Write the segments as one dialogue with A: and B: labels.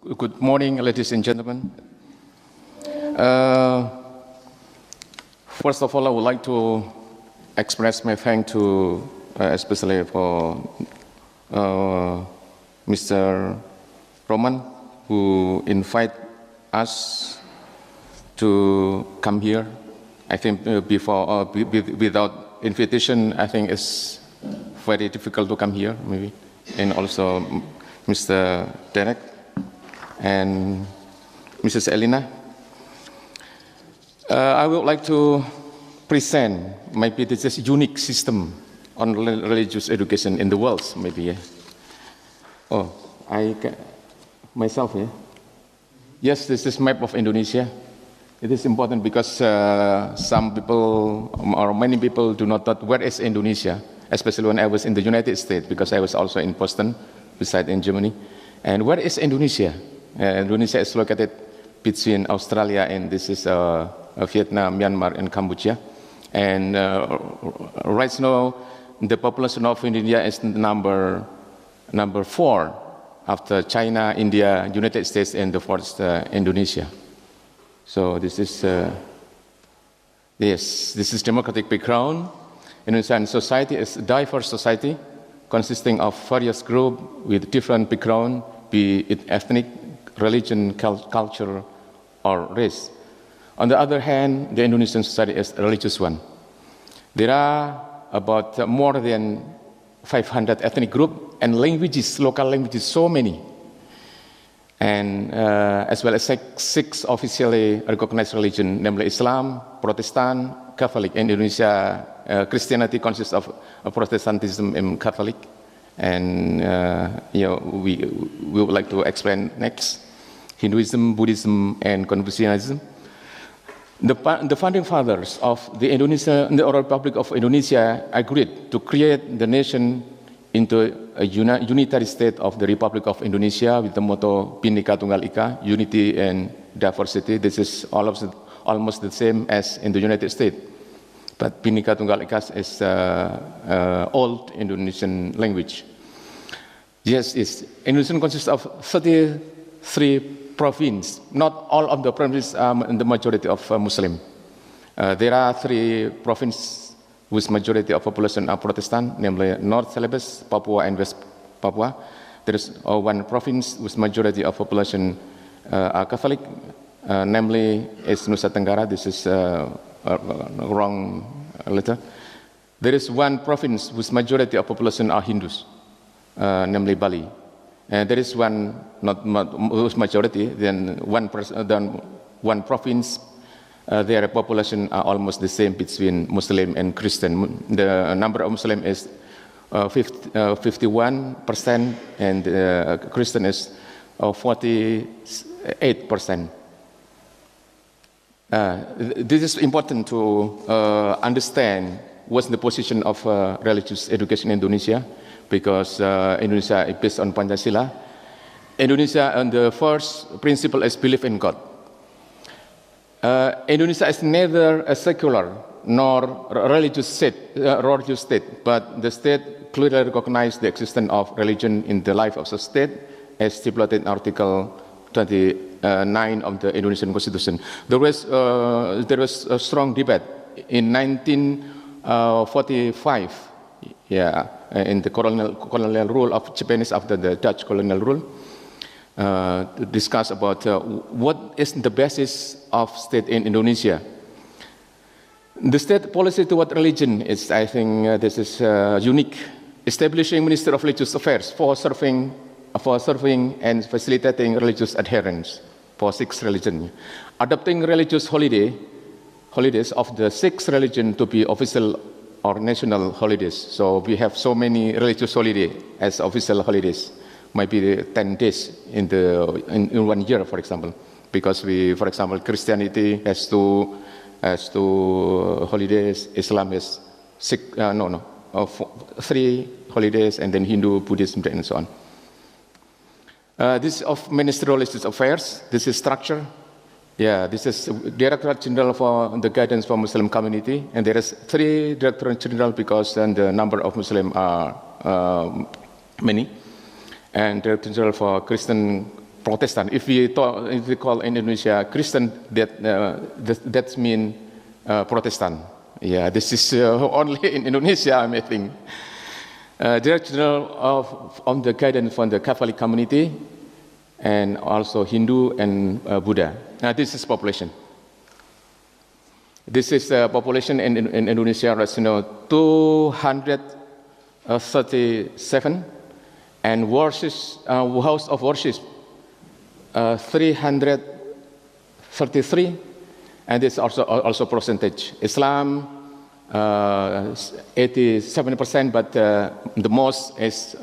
A: Good morning, ladies and gentlemen. Uh, First of all, I would like to express my thanks to, especially for Mr. Roman, who invite us to come here. I think without invitation, I think it's very difficult to come here, maybe. And also Mr. Derek and Mrs. Elena. I would like to present maybe this is unique system on religious education in the world, maybe. Yeah. Oh, myself, yeah. Yes, this is map of Indonesia. It is important because some people or many people do not know where is Indonesia, especially when I was in the United States, because I was also in Boston, beside in Germany. And where is Indonesia? Indonesia is located between Australia and this is Vietnam, Myanmar, and Cambodia. And right now, the population of India is number 4 after China, India, United States, and the fourth Indonesia. So this is this is democratic background. Indonesian society is a diverse society consisting of various groups with different background, be it ethnic, religion, culture, or race. On the other hand, the Indonesian society is a religious one. There are about more than 500 ethnic groups and languages, local languages, so many. And as well as 6 officially recognized religions, namely Islam, Protestant, Catholic. In Indonesia, Christianity consists of Protestantism and Catholic. And we would like to explain next Hinduism, Buddhism, and Confucianism. The founding fathers of the Republic of Indonesia agreed to create the nation into a unitary state of the Republic of Indonesia with the motto Bhinneka Tunggal Ika, unity and diversity. This is almost the same as in the United States. But Bhinneka Tunggal Ika is old Indonesian language. Yes, Indonesian consists of 33 provinces. Not all of the provinces are the majority of Muslim. There are 3 provinces with majority of population are Protestant, namely North Celebes, Papua, and West Papua. There is 1 province with majority of population are Catholic, namely is Nusa Tenggara. This is wrong letter. There is 1 province with majority of population are Hindus, namely Bali. And there is one, not with majority, then one province, their population are almost the same between Muslim and Christian. The number of Muslim is 51%, and Christian is 48%. This is important to understand what's the position of religious education in Indonesia, because Indonesia is based on Pancasila. Indonesia, and the first principle is belief in God. Indonesia is neither a secular nor religious state, but the state clearly recognizes the existence of religion in the life of the state, as stipulated in Article 29 of the Indonesian Constitution. There was a strong debate in 1945. In the colonial rule of Japanese after the Dutch colonial rule, to discuss about what is the basis of state in Indonesia. The state policy toward religion is, I think, this is unique. Establishing Minister of Religious Affairs for serving and facilitating religious adherence for 6 religions. Adopting religious holidays of the 6 religions to be official or national holidays. So we have so many religious holidays as official holidays, maybe 10 days in 1 year, for example. Because for example, Christianity has 2 holidays, Islam has 3 holidays, and then Hindu, Buddhism, and so on. This is of Ministerial Religious Affairs. This is structure. This is Directorate General for the Guidance for Muslim Community, and there is 3 Directorate General because the number of Muslims are many. And Director General for Christian Protestant. If we call in Indonesia Christian, that means Protestant. Yeah, this is only in Indonesia, I think. Director General on the guidance from the Catholic community, and also Hindu and Buddha. Now, this is population. This is population in Indonesia, 237, and house of worship 333, and this also percentage. Islam 87%, but the most is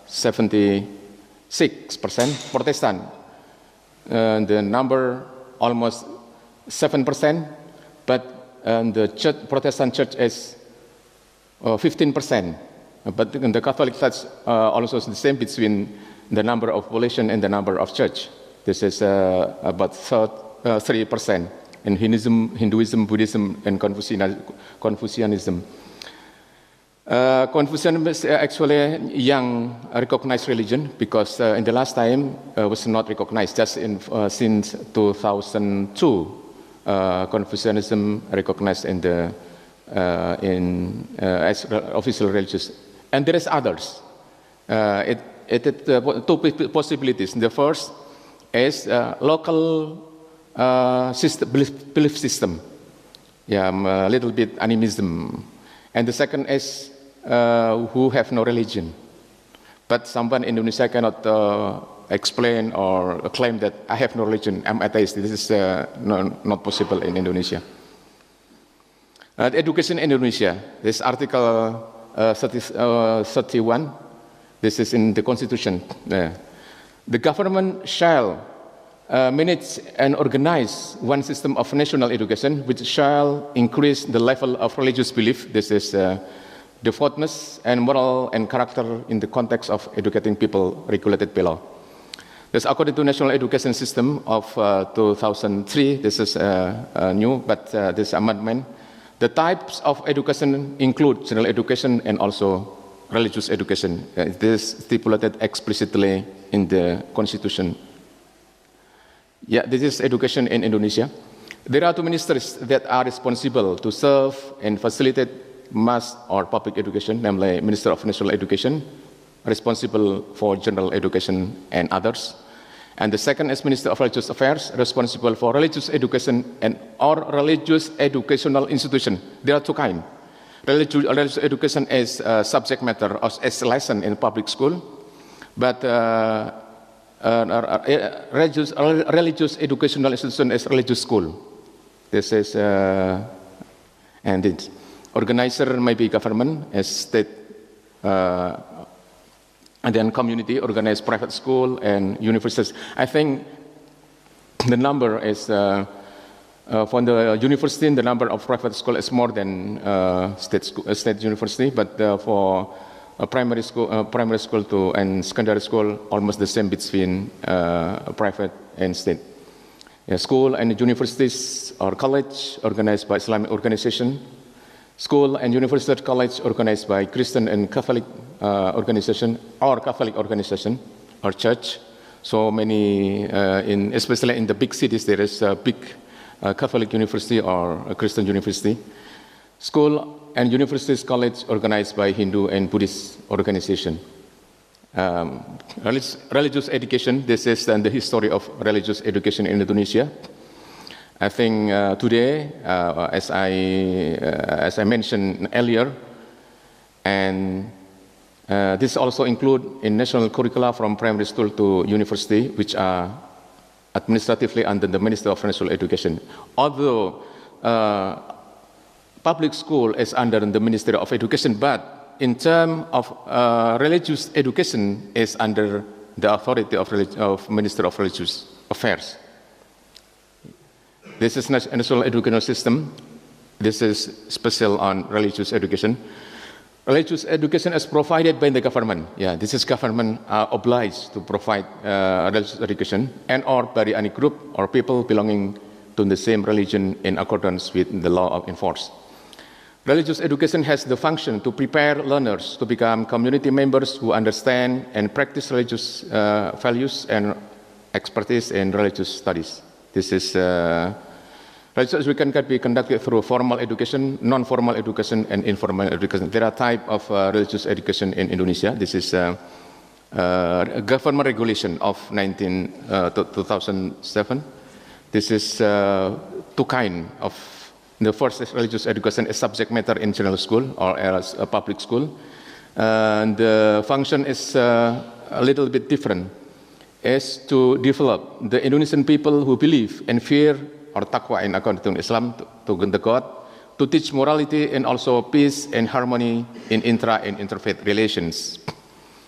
A: 76%. Protestant, the number almost 7%, but the Protestant church is 15%. But the Catholic Church also is the same between the number of population and the number of church. This is about 3%. In Hinduism, Buddhism, and Confucianism. Confucianism is actually young recognized religion, because in the last time was not recognized. Just since 2002, Confucianism recognized as official religious, and there is others. Two possibilities. The first is local belief system, a little bit animism, and the second is who have no religion. But someone in Indonesia cannot explain or claim that I have no religion, I'm atheist. This is not possible in Indonesia. Education in Indonesia, this Article 31, this is in the Constitution. The government shall manage and organize one system of national education which shall increase the level of religious belief. This is devoutness and moral and character in the context of educating people regulated below. This according to National Education System of 2003, this is new, but this amendment. The types of education include general education and also religious education. This is stipulated explicitly in the Constitution. Yeah, this is education in Indonesia. There are two ministers that are responsible to serve and facilitate mass or public education, namely Minister of National Education, responsible for general education and others. And the second is Minister of Religious Affairs, responsible for religious education and or religious educational institution. There are two kinds. Religious education is subject matter as a lesson in public school, but religious educational institution is religious school. This is and it. Organizer may be government, as state, and then community, organized private school and universities. I think the number is for the university, the number of private school is more than state university, but for primary school to and secondary school, almost the same between private and state. Yeah, school and universities or college organized by Islamic organization. School and university college organized by Christian and Catholic organization or Catholic organization or church. So many, especially in the big cities, there is a big Catholic university or a Christian university. School and universities college organized by Hindu and Buddhist organization. Religious education, this is the history of religious education in Indonesia. I think today, as I mentioned earlier, and this also include in national curricula from primary school to university, which are administratively under the Ministry of National Education. Although public school is under the Ministry of Education, but in terms of religious education is under the authority of Ministry of Religious Affairs. This is national educational system. This is special on religious education. Religious education is provided by the government. Yeah, this is government obliged to provide religious education and or by any group or people belonging to the same religion in accordance with the law of enforce. Religious education has the function to prepare learners to become community members who understand and practice religious values and expertise in religious studies. This is religious education can be conducted through formal education, non-formal education, and informal education. There are types of religious education in Indonesia. This is government regulation of 2007. This is two kinds of. The first is religious education is subject matter in general school or as a public school. And the function is a little bit different. Is to develop the Indonesian people who believe and fear or taqwa in according to Islam, to the God, to teach morality and also peace and harmony in intra and interfaith relations.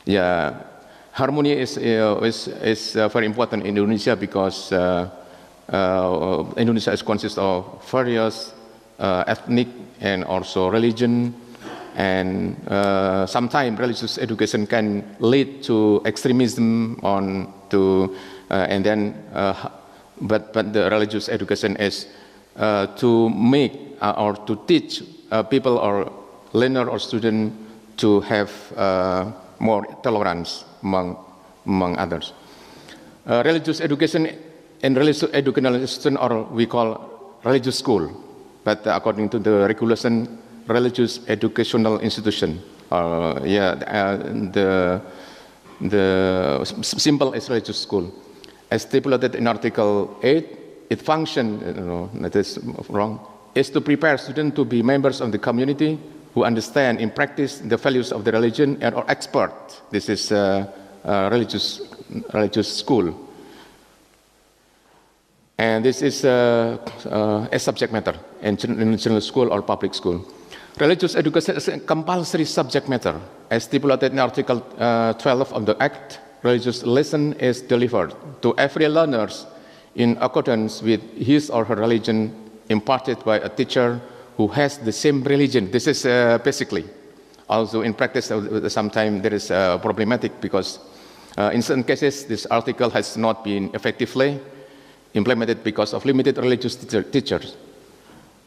A: Yeah, harmony is very important in Indonesia because Indonesia consists of various ethnic and also religion, and sometimes religious education can lead to extremism and then but the religious education is to make or to teach people or learner or student to have more tolerance among others. Religious education and religious educational institution, or we call religious school, but according to the regulation, religious educational institution. The symbol is religious school. As stipulated in Article 8, its function, that is wrong, is to prepare students to be members of the community who understand and practice the values of the religion and are expert. This is religious school. And this is a subject matter in general school or public school. Religious education is a compulsory subject matter. As stipulated in Article 12 of the Act, religious lesson is delivered to every learner in accordance with his or her religion, imparted by a teacher who has the same religion. This is basically. Also in practice, sometimes there is problematic because in certain cases, this article has not been effectively implemented because of limited religious teachers,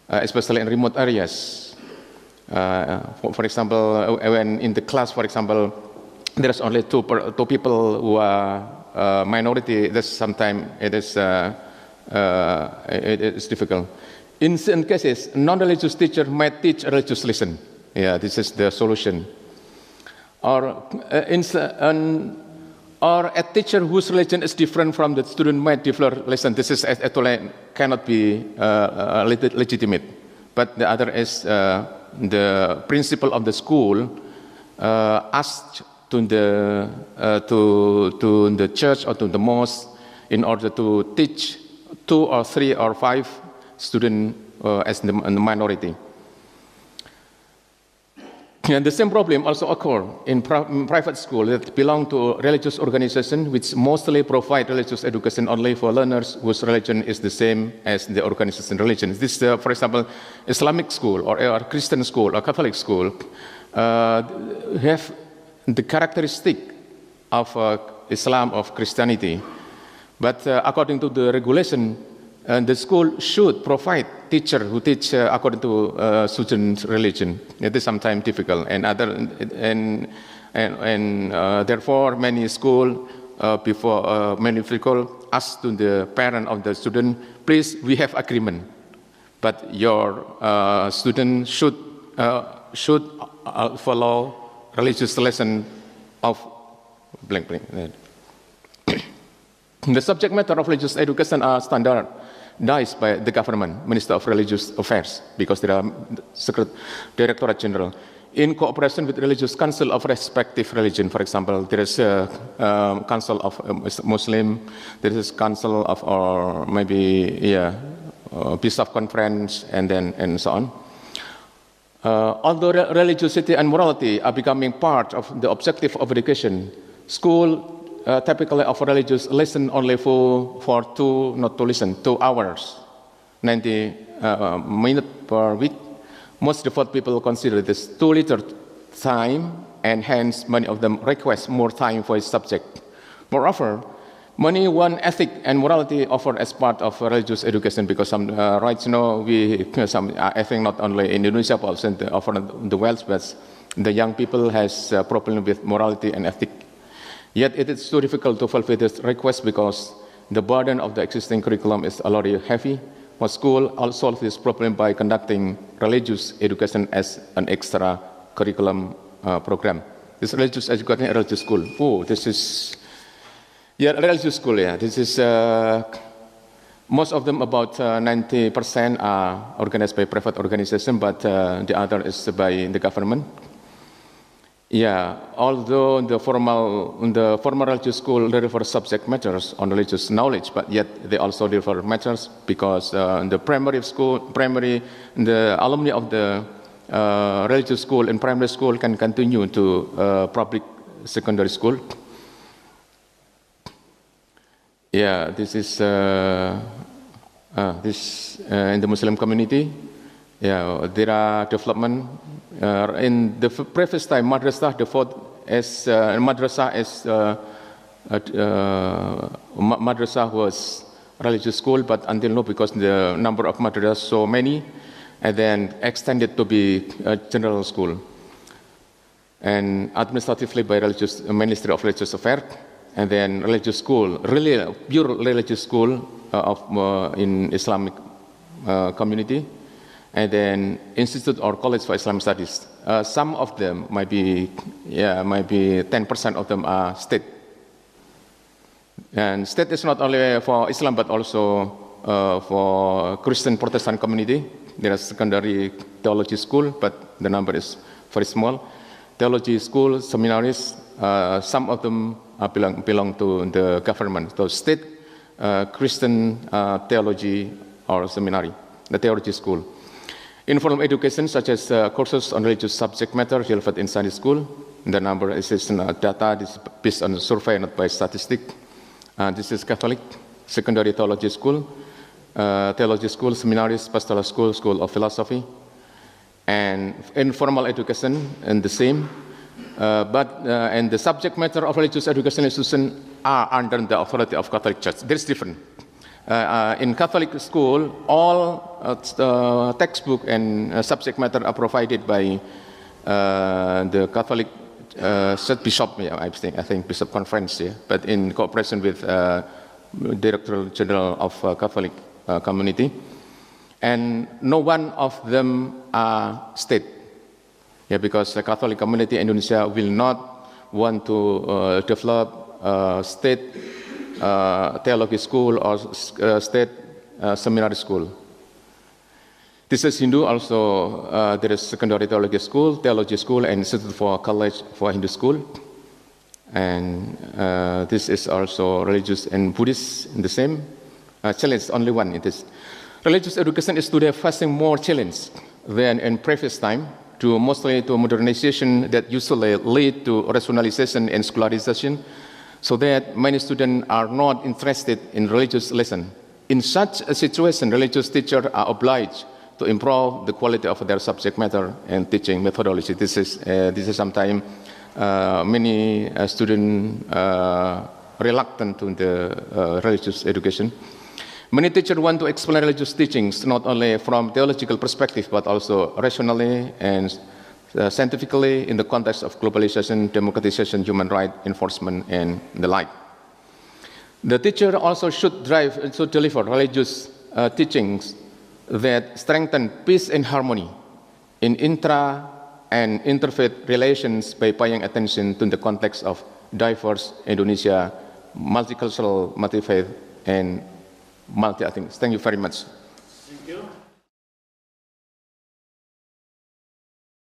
A: especially in remote areas. For example, when in the class, for example, there's only two people who are minority. This sometimes it is difficult. In certain cases, non-religious teacher might teach a religious lesson. Yeah, this is the solution. Or a teacher whose religion is different from the student might differ lesson. This is actually cannot be legitimate. But the other is the principal of the school asked to the church or to the mosque in order to teach 2 or 3 or 5 students as the minority. And the same problem also occurs in private schools that belong to religious organizations which mostly provide religious education only for learners whose religion is the same as the organization religion. This, for example, Islamic school or Christian school or Catholic school have the characteristic of Islam, of Christianity. But according to the regulation, the school should provide teacher who teach according to students' religion. It is sometimes difficult, and therefore many school many people ask to the parent of the student, please, we have agreement, but your student should follow religious lesson of blank. The subject matter of religious education are standardized by the government, Minister of Religious Affairs, because there are Directorate General, in cooperation with religious council of respective religion. For example, there is a council of Muslim, there is a council of, or maybe peace of conference, and so on. Although religiosity and morality are becoming part of the objective of education, school typically offer religious lesson only for 2 hours, 90 minutes per week. Most devout people consider this too little time, and hence many of them request more time for a subject. Moreover, many want ethic and morality offered as part of religious education, because right now I think not only in Indonesia but also offer the West, but the young people has a problem with morality and ethic. Yet it is too difficult to fulfill this request because the burden of the existing curriculum is already heavy. Most schools also solve this problem by conducting religious education as an extra curriculum program. This religious education, religious school. Oh, this is, yeah, religious school, yeah. This is, most of them, about 90% are organized by private organization, but the other is by the government. Yeah, although the formal religious school deliver subject matters on religious knowledge, but yet they also deliver matters because the alumni of the religious school and primary school can continue to public secondary school. Yeah, this is in the Muslim community. Yeah, there are development. In the previous time, madrasah was religious school, but until now, because the number of madrasahs so many, and then extended to be a general school, and administratively by Ministry of Religious Affairs, and then religious school, really pure religious school in Islamic community. And then Institute or College for Islamic Studies. Some of them might be 10% of them are state. And state is not only for Islam, but also for Christian Protestant community. There is secondary theology school, but the number is very small. Theology school, seminaries, some of them belong to the government. So state Christian theology or seminary, the theology school. Informal education, such as courses on religious subject matter relevant in Sunday school. The number is data. This is based on survey, not by statistic. This is Catholic secondary theology school, seminaries, pastoral school, school of philosophy, and informal education, and the same. And the subject matter of religious education institutions are under the authority of Catholic Church. There's different. In Catholic school, all textbook and subject matter are provided by the Catholic Bishop, yeah, I think Bishop Conference, yeah, but in cooperation with Director General of Catholic Community. And no one of them are state, yeah, because the Catholic community in Indonesia will not want to develop state theology school or state seminary school. This is Hindu also. There is secondary theology school, and Institute for College for Hindu school. And this is also religious and Buddhist in the same. Challenge only one. It is religious education is today facing more challenge than in previous time, mostly to modernization that usually lead to rationalization and scholarization, so that many students are not interested in religious lesson. In such a situation, religious teachers are obliged to improve the quality of their subject matter and teaching methodology. This is sometimes many students reluctant to the religious education. Many teachers want to explain religious teachings not only from theological perspective, but also rationally and scientifically in the context of globalization, democratization, human rights enforcement, and the like. The teacher also should deliver religious teachings that strengthen peace and harmony in intra and interfaith relations by paying attention to the context of diverse Indonesia, multicultural, multi-faith, and multi-ethnic. Thank you very much.